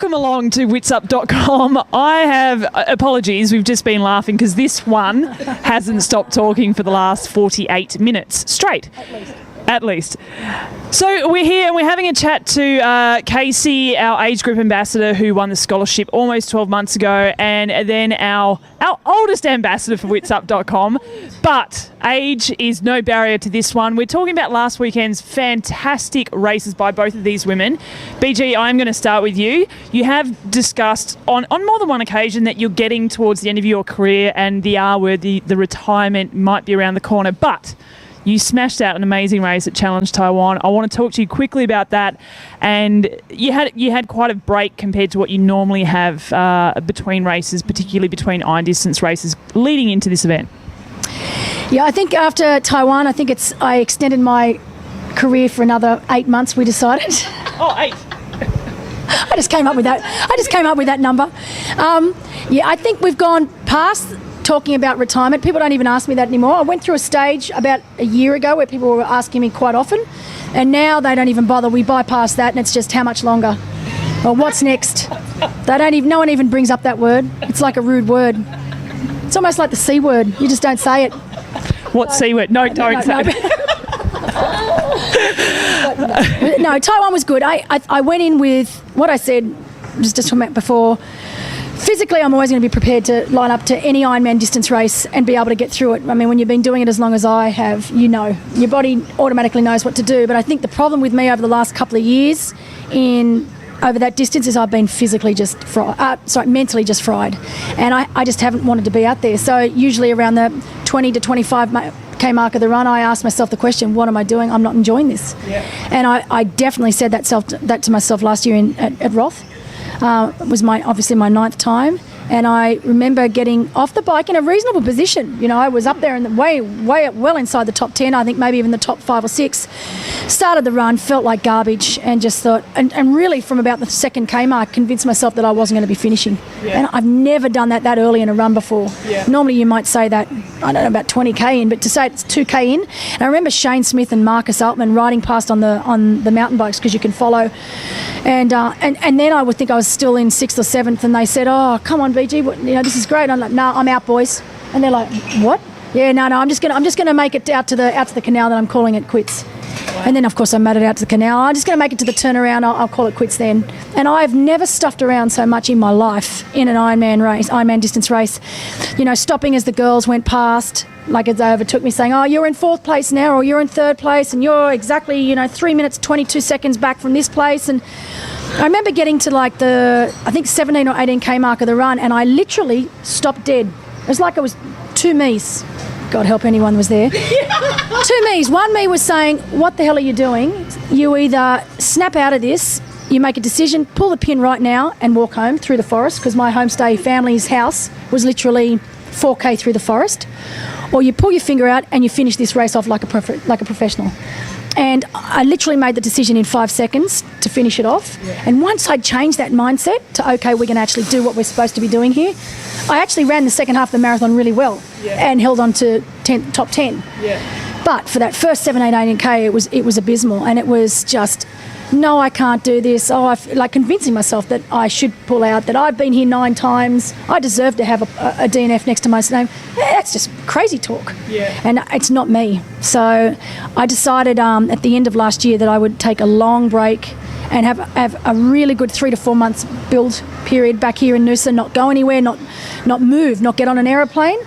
Welcome along to WITSUP.com. I have, apologies, we've just been laughing because this one hasn't stopped talking for the last 48 minutes straight. At least. So we're here and we're having a chat to Casey, our age group ambassador who won the scholarship almost 12 months ago, and then our oldest ambassador for WITSUP.com. But age is no barrier to this one. We're talking about last weekend's fantastic races by both of these women. BG, I'm going to start with you. You have discussed on more than one occasion that you're getting towards the end of your career and the R word, the retirement might be around the corner, but you smashed out an amazing race at Challenge Taiwan. I want to talk to you quickly about that. And you had quite a break compared to what you normally have between races, particularly between iron distance races leading into this event. Yeah, I think after Taiwan, I extended my career for another 8 months, we decided. Oh, 8. I just came up with that number. I think we've gone past talking about retirement. People don't even ask me that anymore. I went through a stage about a year ago where people were asking me quite often, and now they don't even bother. We bypass that, and it's just how much longer, or what's next. No one even brings up that word. It's like a rude word. It's almost like the C word. You just don't say it. What C word? No, don't say it. No, Taiwan was good. I went in with what I said, just talking about before. Physically, I'm always going to be prepared to line up to any Ironman distance race and be able to get through it. I mean, when you've been doing it as long as I have, you know, your body automatically knows what to do. But I think the problem with me over the last couple of years over that distance is I've been physically just mentally just fried. And I just haven't wanted to be out there. So usually around the 20 to 25K mark of the run, I ask myself the question, what am I doing? I'm not enjoying this. Yeah. And I definitely said that to myself last year at Roth. It was obviously my 9th time, and I remember getting off the bike in a reasonable position. You know, I was up there in way well inside the top 10, I think maybe even the top 5 or 6. Started the run, felt like garbage, and just thought, and really from about the 2nd K mark, convinced myself that I wasn't going to be finishing. Yeah. And I've never done that early in a run before. Yeah. Normally you might say that, I don't know, about 20K in, but to say it's 2K in. And I remember Shane Smith and Marcus Altman riding past on the mountain bikes because you can follow. And then I would think I was still in 6th or 7th, and they said, "Oh, come on, BG, this is great." And I'm like, "No, I'm out, boys." And they're like, "What?" "Yeah, no, I'm just gonna make it out to the canal. Then I'm calling it quits." Wow. And then of course I made it out to the canal. I'm just gonna make it to the turnaround. I'll call it quits then. And I've never stuffed around so much in my life in an Ironman distance race. You know, stopping as the girls went past, like as they overtook me, saying, "Oh, you're in 4th place now," or "You're in 3rd place, and you're exactly 3 minutes 22 seconds back from this place." And I remember getting to like the 17 or 18K mark of the run, and I literally stopped dead. It was like it was 2 me's. God help anyone was there. 2 me's. One me was saying, "What the hell are you doing? You either snap out of this, you make a decision, pull the pin right now and walk home through the forest," because my homestay family's house was literally 4K through the forest, "or you pull your finger out and you finish this race off like a professional." And I literally made the decision in 5 seconds to finish it off. Yeah. And once I'd changed that mindset to, okay, we can actually do what we're supposed to be doing here, I actually ran the second half of the marathon really well. Yeah. And held on to top 10. Yeah. But for that first 17, 18K, it was abysmal. And it was just, no, I can't do this. Like convincing myself that I should pull out, that I've been here 9 times. I deserve to have a DNF next to my name. That's just crazy talk. Yeah. And it's not me. So I decided at the end of last year that I would take a long break and have a really good 3 to 4 months build period back here in Noosa, not go anywhere, not move, not get on an aeroplane.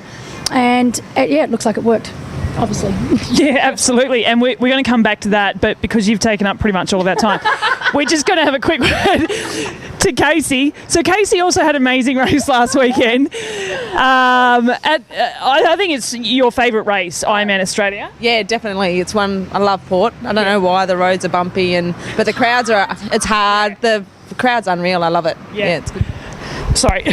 And it looks like it worked. Obviously. Yeah, absolutely. And we're going to come back to that, but because you've taken up pretty much all of that time, we're just going to have a quick word to Casey. So Casey also had an amazing race last weekend. I think it's your favourite race, Ironman Australia. Yeah, definitely. It's one I love Port. I don't know why the roads are bumpy, but the crowds it's hard. The crowd's unreal. I love it. Yeah, it's good. Sorry.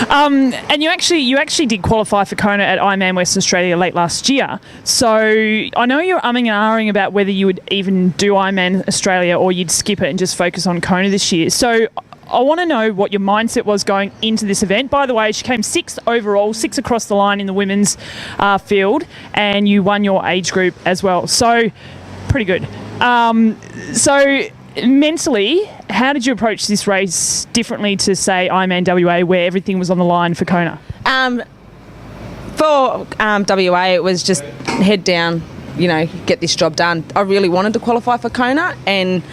And you actually did qualify for Kona at Ironman Western Australia late last year. So I know you're umming and ahhing about whether you would even do Ironman Australia or you'd skip it and just focus on Kona this year. So I want to know what your mindset was going into this event. By the way, she came 6th overall, 6 across the line in the women's field, and you won your age group as well. So pretty good. So mentally, how did you approach this race differently to, say, Ironman WA, where everything was on the line for Kona? For WA, it was just head down, get this job done. I really wanted to qualify for Kona, and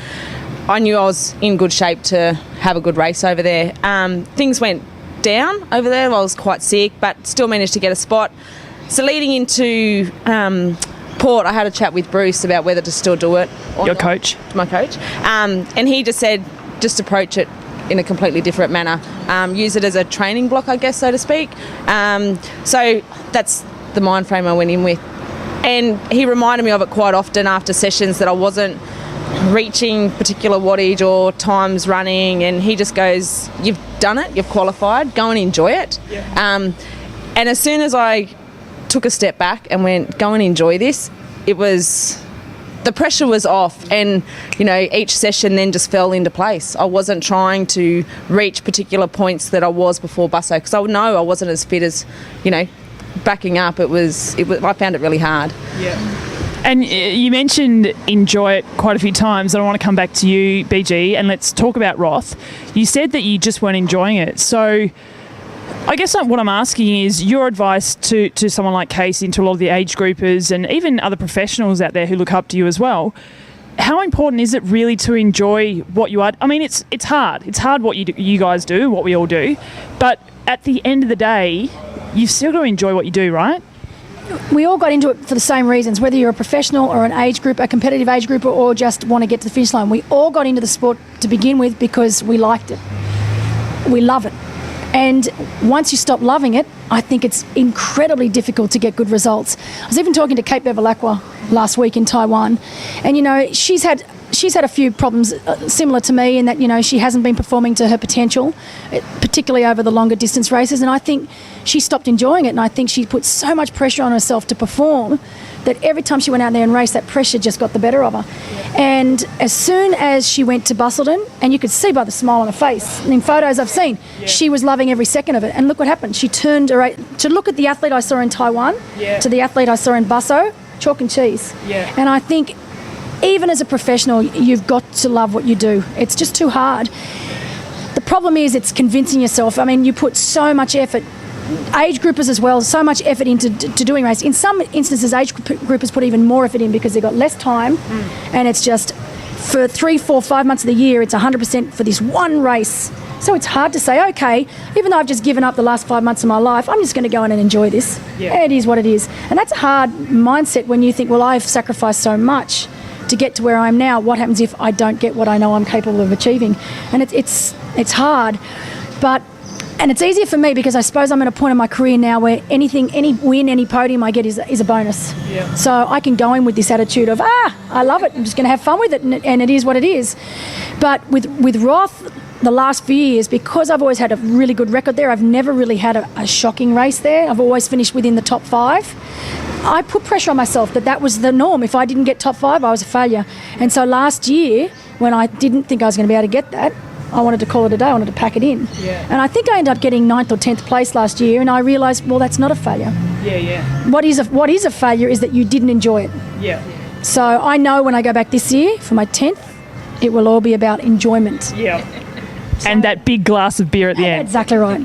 I knew I was in good shape to have a good race over there. Things went down over there. I was quite sick, but still managed to get a spot. So leading into Port, I had a chat with Bruce about whether to still do it. Your coach? My coach. And he just said, just approach it in a completely different manner. Use it as a training block, I guess, so to speak. So that's the mind frame I went in with. And he reminded me of it quite often after sessions that I wasn't reaching particular wattage or times running, and he just goes, you've done it, you've qualified, go and enjoy it. And as soon as I took a step back and went, go and enjoy this, the pressure was off, and each session then just fell into place. I wasn't trying to reach particular points that I was before Busso, because I know I wasn't as fit as backing up. I found it really hard. And you mentioned enjoy it quite a few times, and I want to come back to you, BG, and let's talk about Roth. You said that you just weren't enjoying it. So I guess what I'm asking is your advice to someone like Casey and to a lot of the age groupers and even other professionals out there who look up to you as well. How important is it really to enjoy what you are? I mean, it's hard. It's hard what you guys do, what we all do. But at the end of the day, you've still got to enjoy what you do, right? We all got into it for the same reasons, whether you're a professional or an age group, a competitive age group, or just want to get to the finish line. We all got into the sport to begin with because we liked it. We love it. And once you stop loving it, I think it's incredibly difficult to get good results. I was even talking to Kate Bevilacqua last week in Taiwan, and she's had a few problems similar to me in that she hasn't been performing to her potential, particularly over the longer distance races, and I think she stopped enjoying it, and I think she put so much pressure on herself to perform that every time she went out there and raced, that pressure just got the better of her. And as soon as she went to Busselton, and you could see by the smile on her face, in photos I've seen, she was loving every second of it. And look what happened. She turned to look at the athlete I saw in Taiwan to the athlete I saw in Busso, chalk and cheese. And I think even as a professional, you've got to love what you do. It's just too hard. The problem is it's convincing yourself. I mean, you put so much effort, age groupers as well, so much effort into doing race. In some instances, age groupers put even more effort in because they've got less time, and it's just for 3, 4, 5 months of the year, it's 100% for this one race. So it's hard to say, okay, even though I've just given up the last 5 months of my life, I'm just going to go in and enjoy this. It is what it is. And that's a hard mindset when you think, well, I've sacrificed so much to get to where I am now. What happens if I don't get what I know I'm capable of achieving? And it's hard, and it's easier for me because I suppose I'm at a point in my career now where any win, any podium I get is a bonus. So I can go in with this attitude of, I love it, I'm just going to have fun with it, and it is what it is. But with Roth, the last few years, because I've always had a really good record there, I've never really had a shocking race there. I've always finished within the top 5. I put pressure on myself that was the norm. If I didn't get top 5, I was a failure. And so last year, when I didn't think I was going to be able to get that, I wanted to call it a day. I wanted to pack it in. And I think I ended up getting 9th or 10th place last year, and I realised, well, that's not a failure. What is a failure is that you didn't enjoy it. So I know when I go back this year for my 10th, it will all be about enjoyment. So, and that big glass of beer at the end. Exactly right.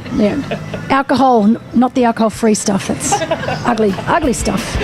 Alcohol, not the alcohol-free stuff. That's ugly stuff.